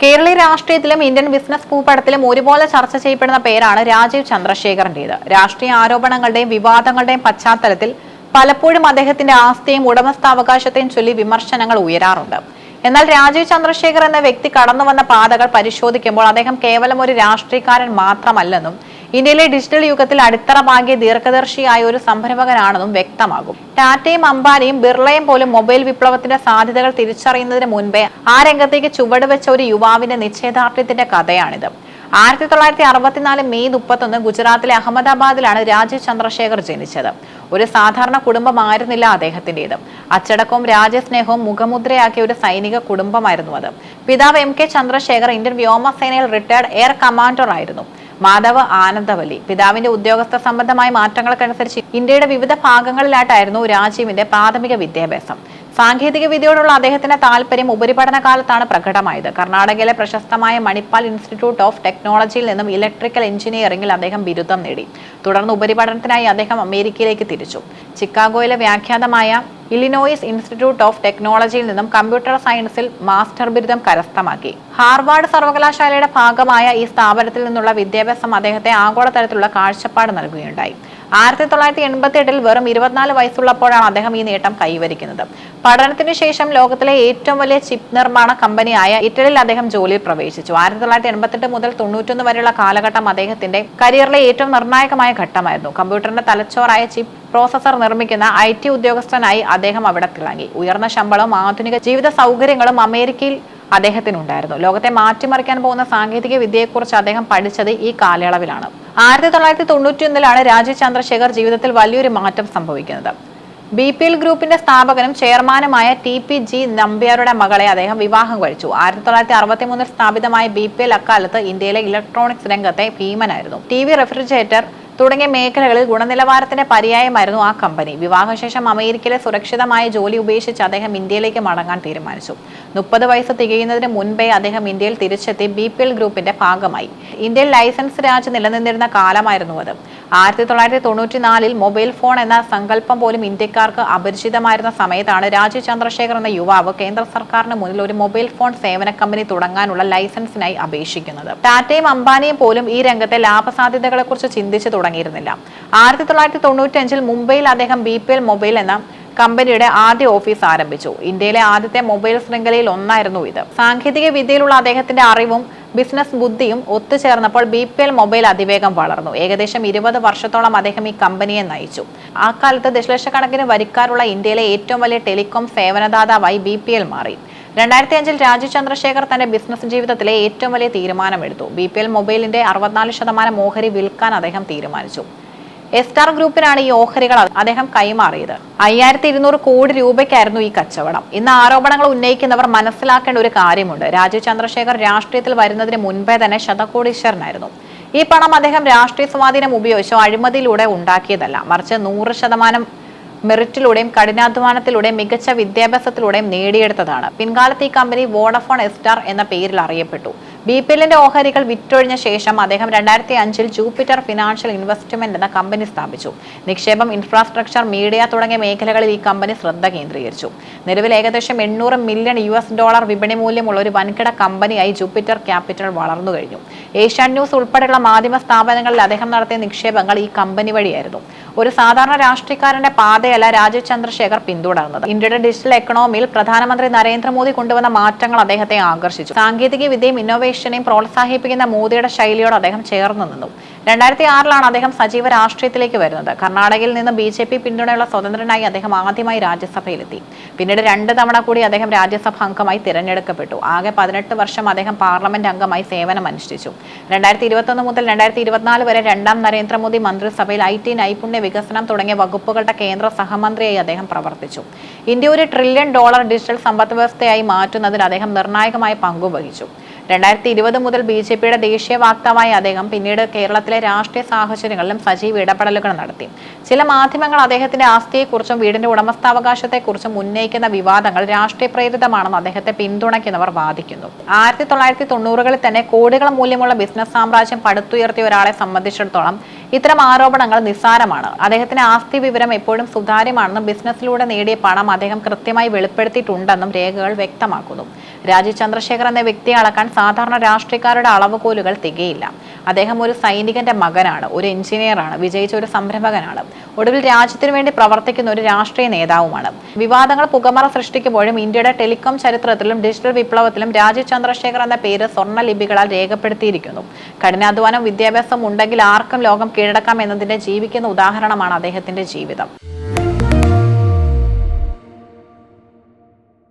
കേരളീയ രാഷ്ട്രീയത്തിലും Indian business ഭൂപടത്തിലും ഒരുപോലെ ചർച്ച ചെയ്യപ്പെടുന്ന പേരാണ് രാജീവ് ചന്ദ്രശേഖറിന്റേത്. രാഷ്ട്രീയ ആരോപണങ്ങളുടെയും വിവാദങ്ങളുടെയും പശ്ചാത്തലത്തിൽ പലപ്പോഴും അദ്ദേഹത്തിന്റെ ആസ്തിയും ഉടമസ്ഥാവകാശത്തെയും ചൊല്ലി വിമർശനങ്ങൾ ഉയരാറുണ്ട്. എന്നാൽ രാജീവ് ചന്ദ്രശേഖർ എന്ന വ്യക്തി കടന്നുവന്ന പാതകൾ പരിശോധിക്കുമ്പോൾ അദ്ദേഹം കേവലം ഒരു രാഷ്ട്രീയക്കാരൻ മാത്രമല്ലെന്നും ഇന്ത്യയിലെ ഡിജിറ്റൽ യുഗത്തിൽ അടിത്തറ പാകിയ ദീർഘദർശിയായ ഒരു സംരംഭകനാണെന്നും വ്യക്തമാകും. ടാറ്റയും അംബാനിയും ബിർളയും പോലും മൊബൈൽ വിപ്ലവത്തിന്റെ സാധ്യതകൾ തിരിച്ചറിയുന്നതിന് മുൻപേ ആ രംഗത്തേക്ക് ചുവടുവെച്ച ഒരു യുവാവിന്റെ നിശ്ചയദാർഢ്യത്തിന്റെ കഥയാണിത്. 1964 മെയ് 31 ഗുജറാത്തിലെ അഹമ്മദാബാദിലാണ് രാജീവ് ചന്ദ്രശേഖർ ജനിച്ചത്. ഒരു സാധാരണ കുടുംബമായിരുന്നില്ല അദ്ദേഹത്തിന്റേത്. അച്ചടക്കവും രാജ്യസ്നേഹവും മുഖമുദ്രയാക്കിയ ഒരു സൈനിക കുടുംബമായിരുന്നു അത്. പിതാവ് MK ചന്ദ്രശേഖർ ഇന്ത്യൻ വ്യോമസേനയിൽ റിട്ടയർഡ് എയർ കമാൻഡർ ആയിരുന്നു. മാധവ് ആനന്ദവല്ലി. പിതാവിന്റെ ഉദ്യോഗസ്ഥ സംബന്ധമായ മാറ്റങ്ങൾക്കനുസരിച്ച് ഇന്ത്യയുടെ വിവിധ ഭാഗങ്ങളിലായിട്ടായിരുന്നു രാജീവിന്റെ പ്രാഥമിക വിദ്യാഭ്യാസം. സാങ്കേതിക വിദ്യയോടുള്ള അദ്ദേഹത്തിന്റെ താല്പര്യം ഉപരിപഠന കാലത്താണ് പ്രകടമായത്. കർണാടകയിലെ പ്രശസ്തമായ മണിപ്പാൽ ഇൻസ്റ്റിറ്റ്യൂട്ട് ഓഫ് ടെക്നോളജിയിൽ നിന്നും ഇലക്ട്രിക്കൽ എഞ്ചിനീയറിംഗിൽ അദ്ദേഹം ബിരുദം നേടി. തുടർന്ന് ഉപരിപഠനത്തിനായി അദ്ദേഹം അമേരിക്കയിലേക്ക് തിരിച്ചു. ചിക്കാഗോയിലെ വ്യാഖ്യാതമായ ഇലിനോയിസ് ഇൻസ്റ്റിറ്റ്യൂട്ട് ഓഫ് ടെക്നോളജിയിൽ നിന്നും കമ്പ്യൂട്ടർ സയൻസിൽ മാസ്റ്റർ ബിരുദം കരസ്ഥമാക്കി. ഹാർവാർഡ് സർവകലാശാലയുടെ ഭാഗമായ ഈ സ്ഥാപനത്തിൽ നിന്നുള്ള വിദ്യാഭ്യാസം അദ്ദേഹത്തെ ആഗോളതലത്തിലുള്ള കാഴ്ചപ്പാട് നൽകുകയുണ്ടായി. 1988 വെറും 24 വയസ്സുള്ളപ്പോഴാണ് അദ്ദേഹം ഈ നേട്ടം കൈവരിക്കുന്നത്. പഠനത്തിന് ശേഷം ലോകത്തിലെ ഏറ്റവും വലിയ ചിപ്പ് നിർമ്മാണ കമ്പനിയായ ഇറ്റലിയിൽ അദ്ദേഹം ജോലിയിൽ പ്രവേശിച്ചു. 1988 മുതൽ 91 വരെയുള്ള കാലഘട്ടം അദ്ദേഹത്തിന്റെ കരിയറിലെ ഏറ്റവും നിർണായകമായ ഘട്ടമായിരുന്നു. കമ്പ്യൂട്ടറിന്റെ തലച്ചോറായ ചിപ്പ് പ്രോസസർ നിർമ്മിക്കുന്ന IT ഉദ്യോഗസ്ഥനായി അദ്ദേഹം അവിടെ തിളങ്ങി. ഉയർന്ന ശമ്പളവും ആധുനിക ജീവിത സൗകര്യങ്ങളും അമേരിക്കയിൽ അദ്ദേഹത്തിനുണ്ടായിരുന്നു. ലോകത്തെ മാറ്റിമറിക്കാൻ പോകുന്ന സാങ്കേതിക വിദ്യയെക്കുറിച്ച് അദ്ദേഹം പഠിച്ചത് ഈ കാലയളവിലാണ്. 1991 രാജീവ് ചന്ദ്രശേഖർ ജീവിതത്തിൽ വലിയൊരു മാറ്റം സംഭവിക്കുന്നത്. BPL ഗ്രൂപ്പിന്റെ സ്ഥാപകനും ചെയർമാനുമായ TPG നമ്പ്യാരുടെ മകളെ അദ്ദേഹം വിവാഹം കഴിച്ചു. 1963 സ്ഥാപിതമായ BPL അക്കാലത്ത് ഇന്ത്യയിലെ ഇലക്ട്രോണിക്സ് രംഗത്തെ ഭീമനായിരുന്നു. TV, റെഫ്രിജറേറ്റർ തുടങ്ങിയ മേഖലകളിൽ ഗുണനിലവാരത്തിന്റെ പര്യായമായിരുന്നു ആ കമ്പനി. വിവാഹശേഷം അമേരിക്കയിലെ സുരക്ഷിതമായ ജോലി ഉപേക്ഷിച്ച് അദ്ദേഹം ഇന്ത്യയിലേക്ക് മടങ്ങാൻ തീരുമാനിച്ചു. 30 വയസ്സ് തികയുന്നതിന് മുൻപേ അദ്ദേഹം ഇന്ത്യയിൽ തിരിച്ചെത്തി BPL ഗ്രൂപ്പിന്റെ ഭാഗമായി. ഇന്ത്യയിൽ ലൈസൻസ് രാജ് നിലനിന്നിരുന്ന കാലമായിരുന്നു അത്. 1994 മൊബൈൽ ഫോൺ എന്ന സങ്കല്പം പോലും ഇന്ത്യക്കാർക്ക് അപരിചിതമായിരുന്ന സമയത്താണ് രാജീവ് ചന്ദ്രശേഖർ എന്ന യുവാവ് കേന്ദ്ര സർക്കാരിന് മുന്നിൽ ഒരു മൊബൈൽ ഫോൺ സേവന കമ്പനി തുടങ്ങാനുള്ള ലൈസൻസിനായി അപേക്ഷിക്കുന്നത്. ടാറ്റയും അംബാനിയും പോലും ഈ രംഗത്തെ ലാഭസാധ്യതകളെ കുറിച്ച് ചിന്തിച്ചു തുടങ്ങിയിരുന്നില്ല. 1995 മുംബൈയിൽ അദ്ദേഹം BPL മൊബൈൽ എന്ന കമ്പനിയുടെ ആദ്യ ഓഫീസ് ആരംഭിച്ചു. ഇന്ത്യയിലെ ആദ്യത്തെ മൊബൈൽ ശൃംഖലയിൽ ഒന്നായിരുന്നു ഇത്. സാങ്കേതിക വിദ്യയിലുള്ള അദ്ദേഹത്തിന്റെ അറിവും ബിസിനസ് ബുദ്ധിയും ഒത്തുചേർന്നപ്പോൾ BPL മൊബൈൽ അതിവേഗം വളർന്നു. ഏകദേശം 20 വർഷത്തോളം അദ്ദേഹം ഈ കമ്പനിയെ നയിച്ചു. ആ കാലത്ത് ദശലക്ഷക്കണക്കിന് വരിക്കാരുള്ള ഇന്ത്യയിലെ ഏറ്റവും വലിയ ടെലികോം സേവനദാതാവായി BPL മാറി. 2005 രാജീവ് ചന്ദ്രശേഖർ തന്റെ ബിസിനസ് ജീവിതത്തിലെ ഏറ്റവും വലിയ തീരുമാനമെടുത്തു. BPL മൊബൈലിന്റെ 64% ഓഹരി വിൽക്കാൻ അദ്ദേഹം തീരുമാനിച്ചു. എസ്റ്റാർ ഗ്രൂപ്പിനാണ് ഈ ഓഹരികൾ അദ്ദേഹം കൈമാറിയത്. 5200 കോടി രൂപയ്ക്കായിരുന്നു ഈ കച്ചവടം. ഇന്ന് ആരോപണങ്ങൾ ഉന്നയിക്കുന്നവർ മനസ്സിലാക്കേണ്ട ഒരു കാര്യമുണ്ട്. രാജീവ് ചന്ദ്രശേഖർ രാഷ്ട്രീയത്തിൽ വരുന്നതിന് മുൻപേ തന്നെ ശതകോടീശ്വരനായിരുന്നു. ഈ പണം അദ്ദേഹം രാഷ്ട്രീയ സ്വാധീനം ഉപയോഗിച്ചോ അഴിമതിയിലൂടെ ഉണ്ടാക്കിയതല്ല, മറിച്ച് 100% മെറിറ്റിലൂടെയും കഠിനാധ്വാനത്തിലൂടെയും മികച്ച വിദ്യാഭ്യാസത്തിലൂടെയും നേടിയെടുത്തതാണ്. പിൻകാലത്ത് ഈ കമ്പനി വോഡഫോൺ എസ്റ്റാർ എന്ന പേരിൽ അറിയപ്പെട്ടു. BPLന്റെ ഓഹരികൾ വിറ്റൊഴിഞ്ഞ ശേഷം അദ്ദേഹം 2005 ജൂപ്പിറ്റർ ഫിനാൻഷ്യൽ ഇൻവെസ്റ്റ്മെന്റ് എന്ന കമ്പനി സ്ഥാപിച്ചു. നിക്ഷേപം, ഇൻഫ്രാസ്ട്രക്ചർ, മീഡിയ തുടങ്ങിയ മേഖലകളിൽ ഈ കമ്പനി ശ്രദ്ധ കേന്ദ്രീകരിച്ചു. നിലവിൽ ഏകദേശം $800 മില്യൺ വിപണി മൂല്യമുള്ള ഒരു വൻകിട കമ്പനിയായി ജൂപ്പിറ്റർ ക്യാപിറ്റൽ വളർന്നു കഴിഞ്ഞു. ഏഷ്യാനെറ്റ് ന്യൂസ് ഉൾപ്പെടെയുള്ള മാധ്യമ സ്ഥാപനങ്ങളിൽ അദ്ദേഹം നടത്തിയ നിക്ഷേപങ്ങൾ ഈ കമ്പനി വഴിയായിരുന്നു. ഒരു സാധാരണ രാഷ്ട്രീയക്കാരന്റെ പാതയല്ല രാജീവ് ചന്ദ്രശേഖർ പിന്തുടർന്നത്. ഇന്ത്യയുടെ ഡിജിറ്റൽ എക്കണോമിയിൽ പ്രധാനമന്ത്രി നരേന്ദ്രമോദി കൊണ്ടുവന്ന മാറ്റങ്ങൾ അദ്ദേഹത്തെ ആകർഷിച്ചു. സാങ്കേതിക വിദ്യയും ഇന്നോവേഷനെയും പ്രോത്സാഹിപ്പിക്കുന്ന മോദിയുടെ ശൈലിയോട് അദ്ദേഹം ചേർന്നു നിന്നു. 2006 അദ്ദേഹം സജീവ രാഷ്ട്രീയത്തിലേക്ക് വരുന്നത്. കർണാടകയിൽ നിന്ന് BJP പിന്തുണയുള്ള സ്വതന്ത്രനായി അദ്ദേഹം ആദ്യമായി രാജ്യസഭയിലെത്തി. പിന്നീട് 2 തവണ കൂടി അദ്ദേഹം രാജ്യസഭ അംഗമായി തിരഞ്ഞെടുക്കപ്പെട്ടു. ആകെ 18 വർഷം അദ്ദേഹം പാർലമെന്റ് അംഗമായി സേവനമനുഷ്ഠിച്ചു. 2021 മുതൽ 2024 വരെ രണ്ടാം നരേന്ദ്രമോദി മന്ത്രിസഭയിൽ IT, നൈപുണ്യ വികസനം തുടങ്ങിയ വകുപ്പുകളുടെ കേന്ദ്ര സഹമന്ത്രിയായി അദ്ദേഹം പ്രവർത്തിച്ചു. ഇന്ത്യ ഒരു $1 ട്രില്യൺ ഡിജിറ്റൽ സമ്പദ് വ്യവസ്ഥയായി മാറ്റുന്നതിൽ അദ്ദേഹം നിർണായകമായ പങ്കുവഹിച്ചു. 2020 മുതൽ BJPയുടെ ദേശീയ വക്താവായ അദ്ദേഹം പിന്നീട് കേരളത്തിലെ രാഷ്ട്രീയ സാഹചര്യങ്ങളിലും സജീവ ഇടപെടലുകൾ നടത്തി. ചില മാധ്യമങ്ങൾ അദ്ദേഹത്തിന്റെ ആസ്തിയെക്കുറിച്ചും വീടിന്റെ ഉടമസ്ഥാവകാശത്തെക്കുറിച്ചും ഉന്നയിക്കുന്ന വിവാദങ്ങൾ രാഷ്ട്രീയ പ്രേരിതമാണെന്ന് അദ്ദേഹത്തെ പിന്തുണയ്ക്കുന്നവർ വാദിക്കുന്നു. 1990കളിൽ തന്നെ കോടികൾ മൂല്യമുള്ള ബിസിനസ് സാമ്രാജ്യം പടുത്തുയർത്തിയ ഒരാളെ സംബന്ധിച്ചിടത്തോളം ഇത്തരം ആരോപണങ്ങൾ നിസ്സാരമാണ്. അദ്ദേഹത്തിന്റെ ആസ്തി വിവരം എപ്പോഴും സുതാര്യമാണെന്നും ബിസിനസ്സിലൂടെ നേടിയ പണം അദ്ദേഹം കൃത്യമായി വെളിപ്പെടുത്തിയിട്ടുണ്ടെന്നും രേഖകൾ വ്യക്തമാക്കുന്നു. രാജീവ് ചന്ദ്രശേഖർ എന്ന വ്യക്തിയെ അളക്കാൻ സാധാരണ രാഷ്ട്രീയക്കാരുടെ അളവുകോലുകൾ തികയില്ല. അദ്ദേഹം ഒരു സൈനികന്റെ മകനാണ്, ഒരു എഞ്ചിനീയറാണ്, വിജയിച്ച ഒരു സംരംഭകനാണ്, ഒടുവിൽ രാജ്യത്തിനു വേണ്ടി പ്രവർത്തിക്കുന്ന ഒരു രാഷ്ട്രീയ നേതാവുമാണ്. വിവാദങ്ങൾ പുകമറ സൃഷ്ടിക്കുമ്പോഴും ഇന്ത്യയുടെ ടെലികോം ചരിത്രത്തിലും ഡിജിറ്റൽ വിപ്ലവത്തിലും രാജീവ് ചന്ദ്രശേഖർ എന്ന പേര് സ്വർണ്ണ ലിപികളാൽ രേഖപ്പെടുത്തിയിരിക്കുന്നു. കഠിനാധ്വാനം, വിദ്യാഭ്യാസം ഉണ്ടെങ്കിൽ ആർക്കും ലോകം കീഴടക്കാം എന്നതിന്റെ ജീവിക്കുന്ന ഉദാഹരണമാണ് അദ്ദേഹത്തിന്റെ ജീവിതം.